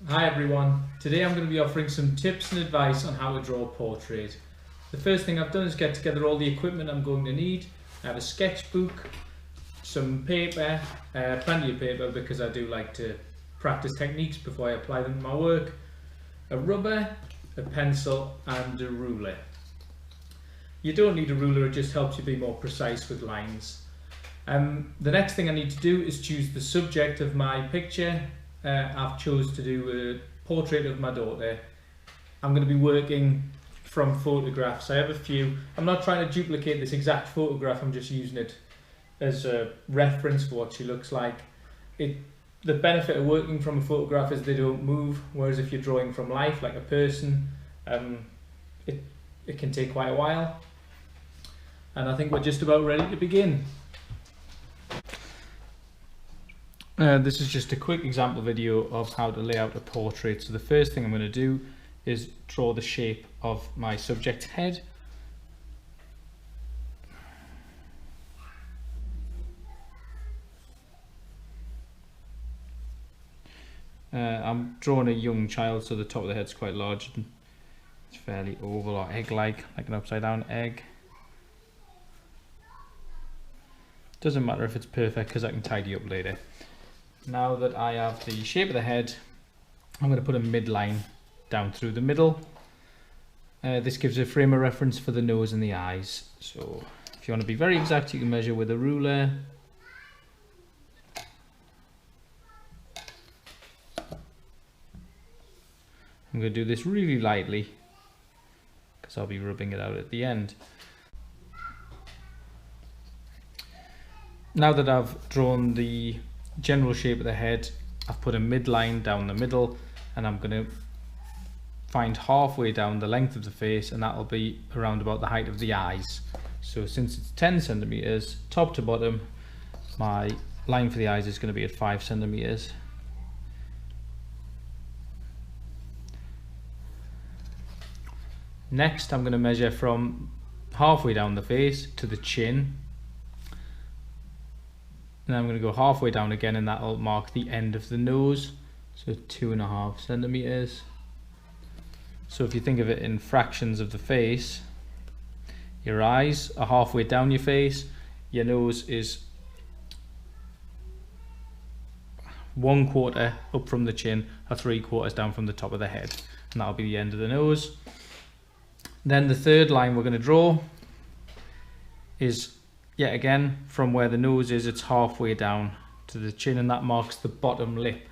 Hi everyone, today I'm going to be offering some tips and advice on how to draw a portrait. The first thing I've done is get together all the equipment I'm going to need. I have a sketchbook, some paper, plenty of paper because I do like to practice techniques before I apply them to my work, a rubber, a pencil and a ruler. You don't need a ruler, it just helps you be more precise with lines. The next thing I need to do is choose the subject of my picture. I've chose to do a portrait of my daughter. I'm going to be working from photographs. I have a few. I'm not trying to duplicate this exact photograph, I'm just using it as a reference for what she looks like. The benefit of working from a photograph is they don't move, whereas if you're drawing from life, like a person, it can take quite a while. And I think we're just about ready to begin. This is just a quick example video of how to lay out a portrait. So the first thing I'm going to do is draw the shape of my subject's head. I'm drawing a young child, so the top of the head's quite large. It's fairly oval or egg-like, like an upside down egg. Doesn't matter if it's perfect because I can tidy up later. Now that I have the shape of the head, I'm going to put a midline down through the middle. This gives a frame of reference for the nose and the eyes. So if you want to be very exact, you can measure with a ruler. I'm going to do this really lightly because I'll be rubbing it out at the end. Now that I've drawn the general shape of the head, I've put a midline down the middle, and I'm going to find halfway down the length of the face, and that'll be around about the height of the eyes. So since it's 10 centimeters top to bottom, my line for the eyes is going to be at 5 centimeters. Next, I'm going to measure from halfway down the face to the chin. And I'm going to go halfway down again, and that will mark the end of the nose, so 2.5 centimeters. So if you think of it in fractions of the face, your eyes are halfway down your face, your nose is 1/4 up from the chin, or 3/4 down from the top of the head, and that'll be the end of the nose. Then the third line we're going to draw is yet again from where the nose is, it's halfway down to the chin, and that marks the bottom lip.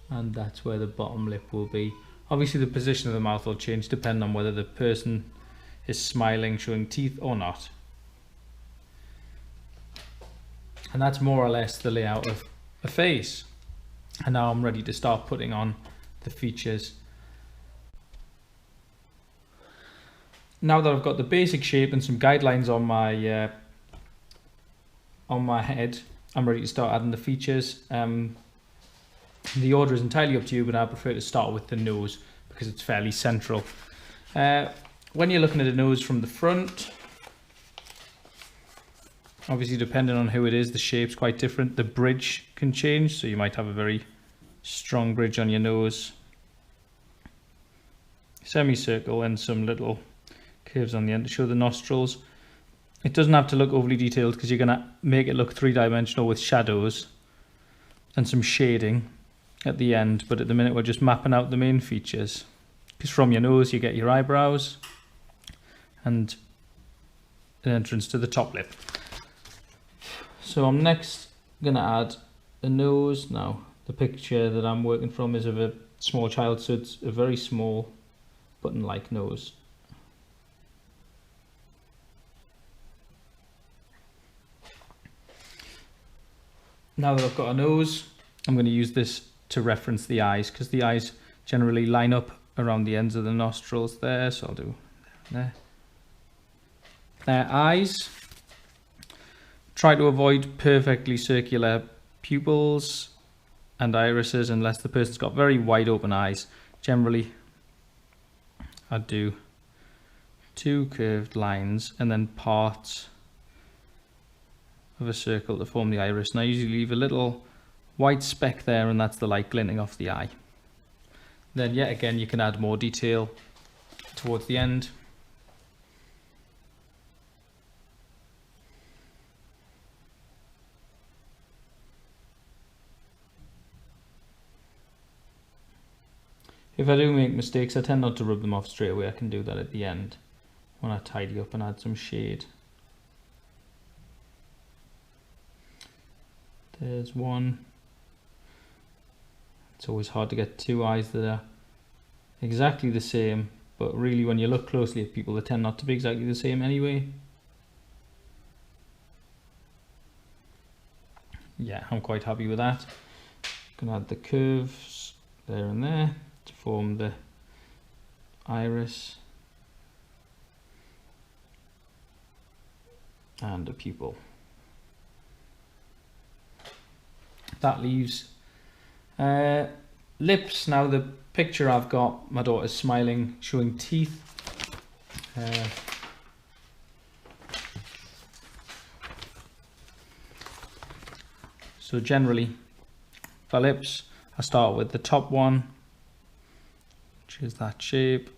And that's where the bottom lip will be. Obviously the position of the mouth will change depending on whether the person is smiling, showing teeth or not. And that's more or less the layout of a face. And now I'm ready to start putting on the features. Now that I've got the basic shape and some guidelines on my head, I'm ready to start adding the features. The order is entirely up to you, but I prefer to start with the nose because it's fairly central. When you're looking at a nose from the front, obviously depending on who it is, the shape's quite different. The bridge can change, so you might have a very strong bridge on your nose, semicircle, and some little curves on the end to show the nostrils. It doesn't have to look overly detailed because you're going to make it look three-dimensional with shadows and some shading at the end, but at the minute we're just mapping out the main features, because from your nose you get your eyebrows and an entrance to the top lip. So I'm next going to add a nose. Now the picture that I'm working from is of a small child, so it's a very small button-like nose. Now that I've got a nose, I'm going to use this to reference the eyes, because the eyes generally line up around the ends of the nostrils there, so I'll do there. Eyes. Try to avoid perfectly circular pupils and irises unless the person's got very wide open eyes. Generally, I'd do 2 curved lines and then parts of a circle to form the iris, and I usually leave a little white speck there, and that's the light glinting off the eye. Then yet again you can add more detail towards the end. If I do make mistakes, I tend not to rub them off straight away. I can do that at the end when I tidy up and add some shade. There's one. It's always hard to get two eyes that are exactly the same, but really when you look closely at people, they tend not to be exactly the same anyway. Yeah, I'm quite happy with that. Can add the curves there and there to form the iris and a pupil. That leaves lips. Now the picture I've got, my daughter's smiling, showing teeth. So generally for lips, I start with the top one, which is that shape,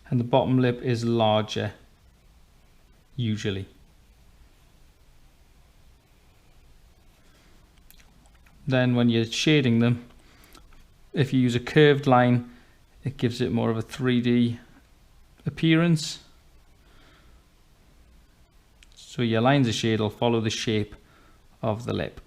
and the bottom lip is larger usually. Then when you're shading them, if you use a curved line, it gives it more of a 3D appearance. So your lines of shade will follow the shape of the lip.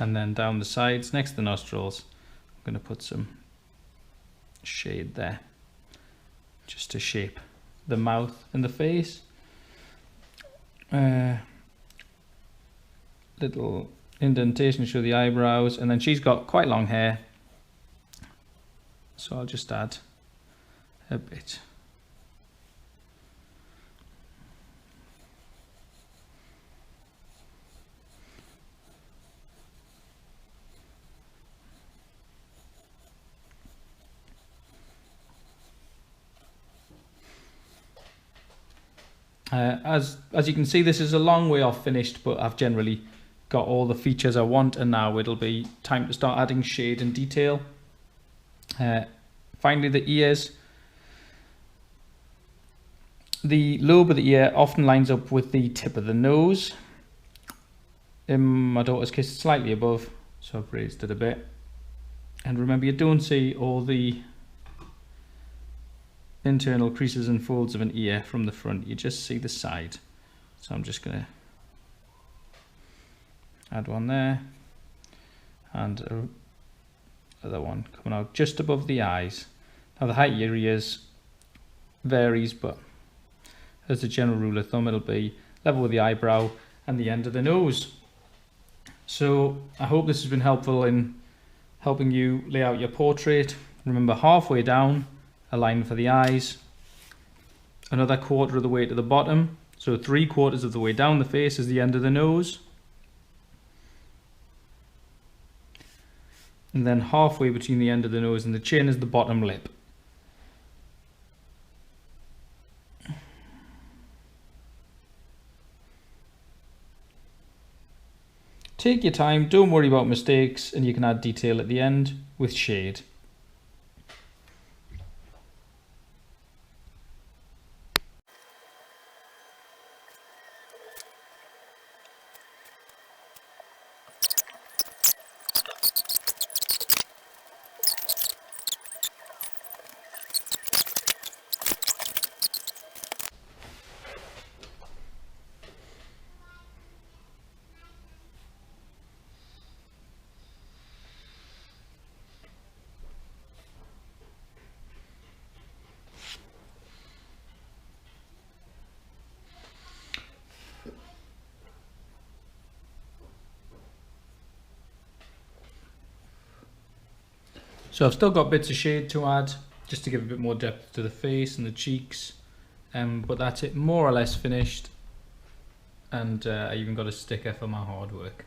And then down the sides, next to the nostrils, I'm going to put some shade there, just to shape the mouth and the face. Little indentation to show the eyebrows, and then she's got quite long hair, so I'll just add a bit. As you can see, this is a long way off finished, but I've generally got all the features I want, and now it'll be time to start adding shade and detail. Finally, the ears. The lobe of the ear often lines up with the tip of the nose. In my daughter's case, it's slightly above, so I've raised it a bit. And remember, you don't see all the internal creases and folds of an ear from the front, you just see the side. So I'm just going to add one there, and another one coming out just above the eyes. Now the height of your ears varies, but as a general rule of thumb, it'll be level with the eyebrow and the end of the nose. So I hope this has been helpful in helping you lay out your portrait. Remember, halfway down, a line for the eyes, another quarter of the way to the bottom, so 3/4 of the way down the face is the end of the nose, and then halfway between the end of the nose and the chin is the bottom lip. Take your time, don't worry about mistakes, and you can add detail at the end with shade. So I've still got bits of shade to add, just to give a bit more depth to the face and the cheeks, but that's it, more or less finished. And I even got a sticker for my hard work.